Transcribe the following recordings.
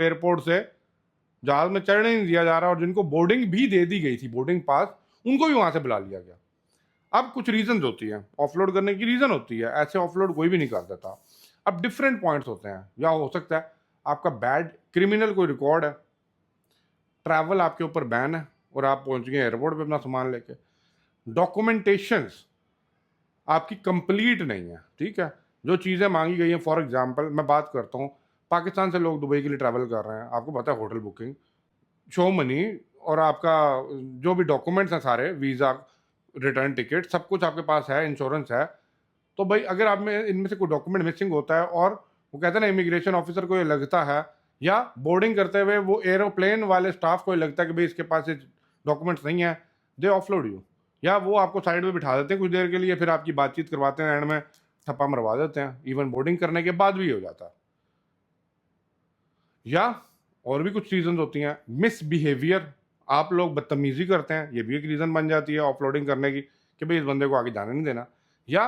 Airport से जहाज में चढ़ने नहीं दिया जा रहा, और जिनको बोर्डिंग भी दे दी गई थी, बोर्डिंग पास, उनको भी वहां से बुला लिया गया। अब कुछ रीजन होती है, ऑफलोड करने की रीजन होती है, ऐसे ऑफलोड कोई भी नहीं कर देता। अब डिफरेंट पॉइंट्स होते हैं, या हो सकता है आपका बैड क्रिमिनल कोई रिकॉर्ड है, ट्रैवल आपके ऊपर बैन है और आप पहुंच गए एयरपोर्ट पे अपना सामान लेके, डॉक्यूमेंटेशंस आपकी कंप्लीट नहीं है, ठीक है, जो चीज़ें मांगी गई हैं। फॉर एग्जांपल मैं बात करता हूँ, पाकिस्तान से लोग दुबई के लिए ट्रैवल कर रहे हैं, आपको पता है होटल बुकिंग, शो मनी, और आपका जो भी डॉक्यूमेंट्स हैं सारे, वीज़ा, रिटर्न टिकट, सब कुछ आपके पास है, इंश्योरेंस है, तो भाई अगर आप में इनमें से कोई डॉक्यूमेंट मिसिंग होता है, और वो कहते हैं ना इमिग्रेशन ऑफिसर को ये लगता है, या बोर्डिंग करते हुए वो एरोप्लेन वाले स्टाफ को ये लगता है कि भाई इसके पास ये डॉक्यूमेंट्स नहीं है, दे ऑफलोड यू, या वो आपको साइड में बिठा देते हैं कुछ देर के लिए, फिर आपकी बातचीत करवाते हैं, एंड में ठप्पा मरवा देते हैं, इवन बोर्डिंग करने के बाद भी हो जाता है। या और भी कुछ रीजन होती हैं, मिसबिहेवियर, आप लोग बदतमीजी करते हैं, ये भी एक रीजन बन जाती है ऑफलोडिंग करने की, कि भाई इस बंदे को आगे जाने नहीं देना। या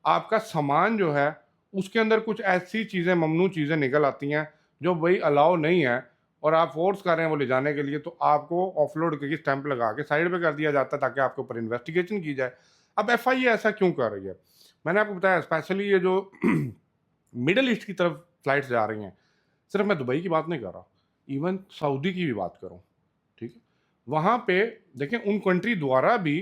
आपका सामान जो है उसके अंदर कुछ ऐसी चीज़ें, ममनू चीज़ें निकल आती हैं जो भाई अलाउ नहीं है, और आप फोर्स कर रहे हैं वो ले जाने के लिए, तो आपको ऑफलोड करके स्टैंप लगा के साइड पे कर दिया जाता है ताकि आपके ऊपर इन्वेस्टिगेशन की जाए। अब एफआईए ऐसा क्यों कर रही है? मैंने आपको बताया, स्पेशली ये जो मिडल ईस्ट की तरफ फ्लाइट्स जा रही हैं, सिर्फ मैं दुबई की बात नहीं कर रहा, इवन सऊदी की भी बात करूं, ठीक है, वहां पे देखें उन कंट्री द्वारा भी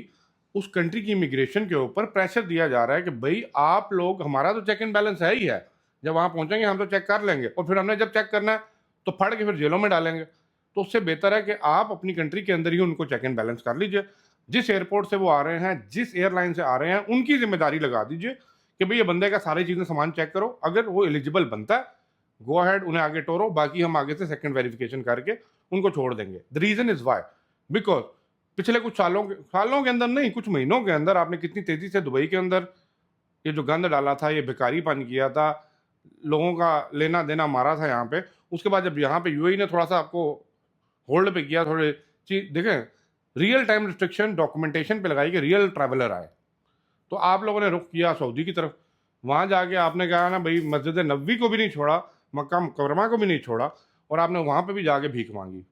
उस कंट्री की इमिग्रेशन के ऊपर प्रेशर दिया जा रहा है कि भाई आप लोग, हमारा तो चेक इन बैलेंस है ही है, जब वहां पहुंचेंगे हम तो चेक कर लेंगे, और फिर हमने जब चेक करना है तो फड़ के फिर जेलों में डालेंगे। तो उससे बेहतर है कि आप अपनी कंट्री के अंदर ही उनको चेक इन बैलेंस कर लीजिए, जिस एयरपोर्ट से वो आ रहे हैं, जिस एयरलाइन से आ रहे हैं, उनकी जिम्मेदारी लगा दीजिए कि भाई ये बंदे का सारी चीजें सामान चेक करो, अगर वो एलिजिबल बनता है गो अहेड, उन्हें आगे टोरो, बाकी हम आगे से सेकंड वेरिफिकेशन करके उनको छोड़ देंगे। The reason is why, because पिछले कुछ सालों के अंदर नहीं, कुछ महीनों के अंदर आपने कितनी तेजी से दुबई के अंदर ये जो गंद डाला था, ये भिखारीपन किया था, लोगों का लेना देना मारा था यहाँ पे। उसके बाद जब यहाँ पे यूएई ने थोड़ा सा आपको होल्ड पे किया, थोड़े चीज देखें, रियल टाइम रिस्ट्रिक्शन डॉक्यूमेंटेशन पे लगाई कि रियल ट्रैवलर आए, तो आप लोगों ने रुख किया सऊदी की तरफ। वहां जाके आपने कहा ना भाई, मस्जिद नबवी को भी नहीं छोड़ा, मक्का मुकर्रमा को भी नहीं छोड़ा, और आपने वहां पे भी जाके भीख मांगी,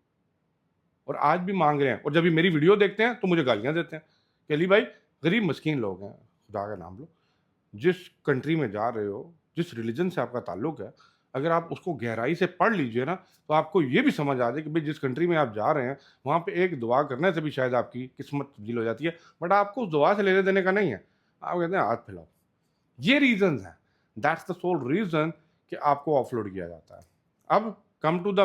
और आज भी मांग रहे हैं, और जब ये मेरी वीडियो देखते हैं तो मुझे गालियां देते हैं कि अली भाई गरीब मस्कीन लोग हैं, खुदा का नाम लो, जिस कंट्री में जा रहे हो, जिस रिलीजन से आपका ताल्लुक है, अगर आप उसको गहराई से पढ़ लीजिए ना, तो आपको ये भी समझ आ जाए कि भाई जिस कंट्री में आप जा रहे हैं, वहाँ पे एक दुआ करने से भी शायद आपकी किस्मत तब्दील हो जाती है, बट आपको उस दुआ से लेने देने का नहीं है, आप कहते हैं हाथ फैलाओ। ये रीजन है, दैट्स द सोल रीजन कि आपको ऑफलोड किया जाता है। अब कम टू द